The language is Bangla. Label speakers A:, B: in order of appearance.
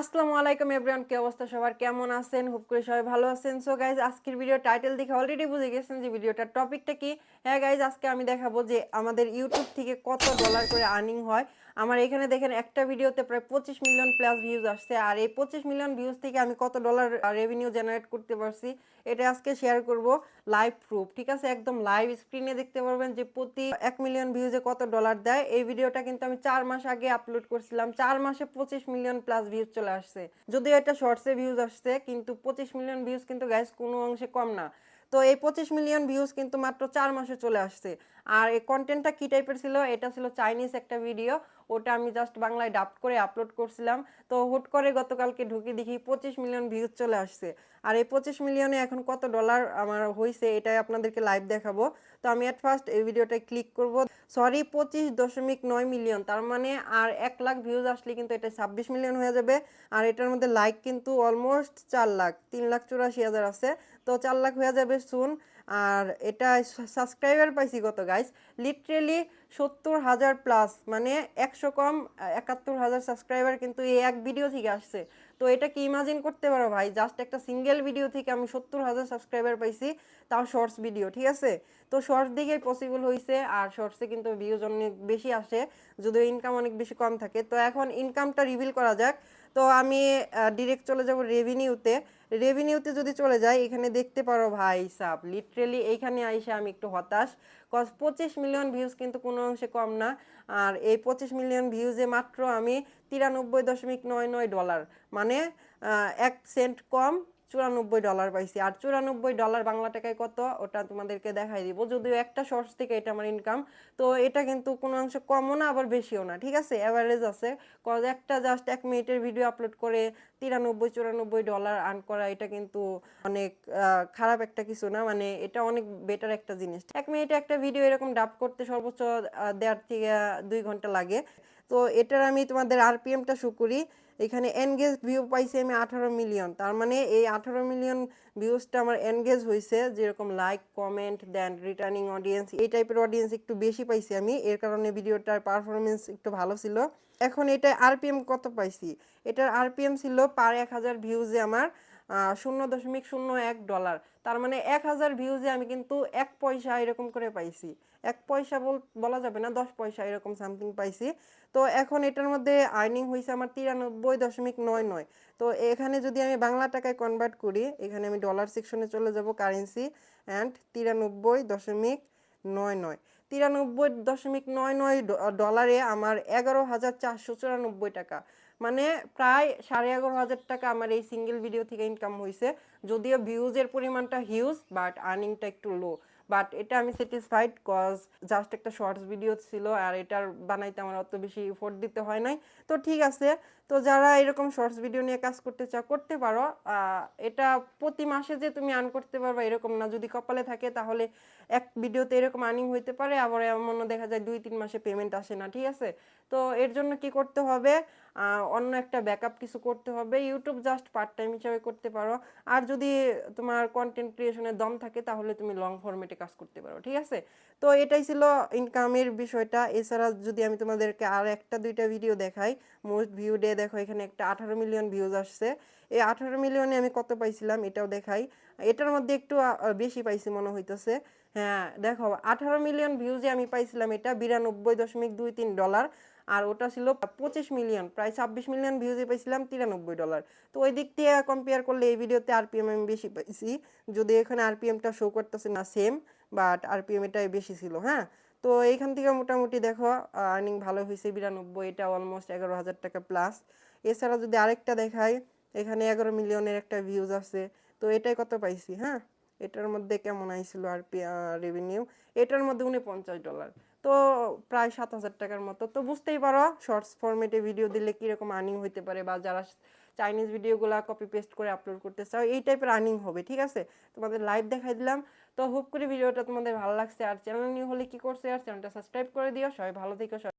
A: আসসালামু আলাইকুম এভরিওয়ান, কি অবস্থা সবার, কেমন আছেন? হোপ করে সবাই ভালো আছেন। সো গাইজ, আজকের ভিডিও টাইটেল দেখে অলরেডি বুঝে গেছেন যে ভিডিওটার টপিকটা কি। হ্যাঁ গাইজ, আজকে আমি দেখাবো যে আমাদের ইউটিউব থেকে কত ডলার করে আর্নিং হয়। আমার এখানে দেখেন একটা ভিডিওতে প্রায় 25 মিলিয়ন প্লাস ভিউজ আসছে, আর এই 25 মিলিয়ন ভিউজ থেকে আমি কত ডলার রেভিনিউ জেনারেট করতে পারছি এটা আজকে শেয়ার করব। লাইভ প্রুফ, ঠিক আছে, একদম লাইভ স্ক্রিনে দেখতে পারবেন যে প্রতি 1 মিলিয়ন ভিউজে কত ডলার দেয়। এই ভিডিওটা কিন্তু আমি 4 মাস আগে আপলোড করছিলাম, 4 মাসে 25 মিলিয়ন প্লাস ভিউজ চলে আসছে। যদিও এটা শর্টসে ভিউজ আসছে, কিন্তু 25 মিলিয়ন ভিউজ কিন্তু গাইস কোনো অংশে কম না। তো এই 25 মিলিয়ন ভিউজ কিন্তু মাত্র 4 মাসে চলে আসছে। আর এই কন্টেন্টটা কি টাইপের ছিল, এটা ছিল চাইনিজ একটা ভিডিও, ওটা আমি জাস্ট বাংলায় ডাব করে আপলোড করছিলাম। তো হুট করে গতকালকে ঢুকে দেখি 25 মিলিয়ন ভিউজ চলে আসছে। আর এই 25 মিলিয়নে এখন কত ডলার আমার হয়েছে এটাই আপনাদেরকে লাইভ দেখাবো। তো আমি এট ফার্স্ট এই ভিডিওটায় ক্লিক করব। সরি, 25.9 মিলিয়ন, তার মানে আর 1 লাখ ভিউজ আসলে কিন্তু এটা 26 মিলিয়ন হয়ে যাবে। আর এটার মধ্যে লাইক কিন্তু অলমোস্ট 4 লাখ, 3,84,000 আছে। তো 4 লাখ হয়ে যাবে সুন। আর এটা সাবস্ক্রাইবার পাইছি কত গাইস, লিটারেলি 70,000 প্লাস, মানে 100 কম 71,000 সাবস্ক্রাইবার কিন্তু এই এক ভিডিও থেকে আসছে। তো এটা কি ইমাজিন করতে পারো ভাই, জাস্ট একটা সিঙ্গেল ভিডিও থেকে আমি 70,000 সাবস্ক্রাইবার পাইছি, তাও শর্টস ভিডিও, ঠিক আছে। তো শর্টস দিকেই পসিবল হয়েছে, আর শর্টসে কিন্তু ভিউজ অনেক বেশি আসে, যদিও ইনকাম অনেক বেশি কম থাকে। তো এখন ইনকামটা রিভিল করা যাক। তো আমি ডিরেক্ট চলে যাব রেভিনিউতে। রেভিনিউতে যদি চলে যাই, এখানে দেখতে পারো ভাই সাব, লিটারেলি এইখানে আইসা আমি একটু হতাশ, কজ 25 মিলিয়ন ভিউজ কিন্তু কোনো অংশে কম না। আর এই 25 মিলিয়ন ভিউজে মাত্র আমি 93.99 ডলার, মানে 1 সেন্ট কম 94 ডলার পাইছি। আর 94 ডলার বাংলা টাকায় কত ওটা তোমাদেরকে দেখাই দিব, যদিও একটা সোর্স থেকে এটা আমার ইনকাম। তো এটা কিন্তু কোনো অংশ কমও না আবার বেশিও না, ঠিক আছে, অ্যাভারেজ আছে। কজ একটা জাস্ট 1 মিনিটের ভিডিও আপলোড করে 93-94 ডলার আর্ন করা, এটা কিন্তু অনেক খারাপ একটা কিছু না, মানে এটা অনেক বেটার একটা জিনিস। 1 মিনিটে একটা ভিডিও এরকম ডাব করতে সর্বোচ্চ 1.5 থেকে 2 ঘন্টা লাগে। তো এটার আমি তোমাদের আরপিএমটা শো করি। এখানে এনগেজ ভিউ পাইছি আমি 18 মিলিয়ন, তার মানে এই 18 মিলিয়ন ভিউজটা আমার এনগেজ হয়েছে, যেরকম লাইক, কমেন্ট, দেন রিটার্নিং অডিয়েন্স, এই টাইপের অডিয়েন্স একটু বেশি পাইছি আমি, এর কারণে ভিডিওটার পারফরমেন্স একটু ভালো ছিল। এখন এটা আরপিএম কত পাইছি, এটার আরপিএম ছিল পার 1,000 ভিউজে আমার 0.01 ডলার, তার মানে 1,000 ভিউজে আমি কিন্তু 1 পয়সা এরকম করে পাইছি। 1 পয়সা বলা যাবে না, 10 পয়সা এরকম সামথিং পাইছি। তো এখন এটার মধ্যে আর্নিং হয়েছে আমার 93.99। তো এখানে যদি আমি বাংলা টাকায় কনভার্ট করি, এখানে আমি ডলার সেকশনে চলে যাব, কারেন্সি অ্যান্ড 93.99, 93.99 ডলারে আমার 11,494 টাকা, মানে প্রায় 11,500 টাকা আমার এই সিঙ্গেল ভিডিও থেকে ইনকাম হয়েছে। যদিও ভিউজের পরিমাণটা হিউজ, বাট আর্নিংটা একটু লো। বাট এটা আমি স্যাটিসফাইড, কজ জাস্ট একটা শর্টস ভিডিও ছিল, আর এটার বানাইতে আমার অত বেশি এফোর্ট দিতে হয় নাই। তো ঠিক আছে। তো যারা এরকম শর্টস ভিডিও নিয়ে কাজ করতে চাও করতে পারো। এটা প্রতি মাসে যে তুমি আর্ন করতে পারবা এরকম না, যদি কপালে থাকে তাহলে এক ভিডিওতে এরকম আর্নিং হইতে পারে, আবার এমনও দেখা যায় 2-3 মাসে পেমেন্ট আসে না, ঠিক আছে। তো এর জন্য কি করতে হবে, অন্য একটা ব্যাকআপ কিছু করতে হবে। ইউটিউব জাস্ট পার্ট টাইম হিসাবে করতে পারো। আর যদি তোমার কন্টেন্ট ক্রিয়েশনের দম থাকে তাহলে তুমি লং ফরম্যাটে কাজ করতে পারো, ঠিক আছে। তো এটাই ছিল ইনকামের বিষয়টা। এছাড়া যদি আমি তোমাদেরকে আর একটা দুইটা ভিডিও দেখাই, মোস্ট ভিউ ডে দেখো, এখানে একটা 18 মিলিয়ন ভিউজ আসছে। এই 18 মিলিয়নে আমি কত পাইছিলাম এটাও দেখাই। এটার মধ্যে একটু বেশি পাইছি মনে হইতেছে। হ্যাঁ দেখো, 18 মিলিয়ন ভিউজে আমি পাইছিলাম এটা 92.23 ডলার। আর ওটা ছিল 25 মিলিয়ন, প্রায় 26 মিলিয়ন ভিউজে পাইছিলাম 93 ডলার। তো ওই দিক দিয়ে কম্পেয়ার করলে এই ভিডিওতে আরপিএম আমি বেশি পাইছি, যদি এখানে আরপিএমটা শো করতেছে না সেম, বাট আরপিএম এটাই বেশি ছিল। হ্যাঁ, তো এইখান থেকে মোটামুটি দেখো আর্নিং ভালো হয়েছে 92, এটা অলমোস্ট 11,000 টাকা প্লাস। এছাড়া যদি আরেকটা দেখাই, এখানে 11 মিলিয়নের একটা ভিউজ আছে। তো এটাই কত পাইছি, হ্যাঁ, এটার মধ্যে কেমন আইছিল রেভিনিউ, এটার মধ্যে 49 ডলার। তো প্রায় 7,000 টাকার মতো। তো বুঝতেই পারো শর্টস ফরম্যাটে ভিডিও দিলে কিরকম আর্নিং হইতে পারে, বা যারা চাইনিজ ভিডিওগুলো কপি পেস্ট করে আপলোড করতে চাও এই টাইপের আর্নিং হবে, ঠিক আছে। তোমাদের লাইভ দেখাই দিলাম। তো হোপ করি ভিডিওটা তোমাদের ভালো লাগছে। আর চ্যানেল নিউ হলে কি করছে, আর চ্যানেলটা সাবস্ক্রাইব করে দিও। সবাই ভালো থেকো।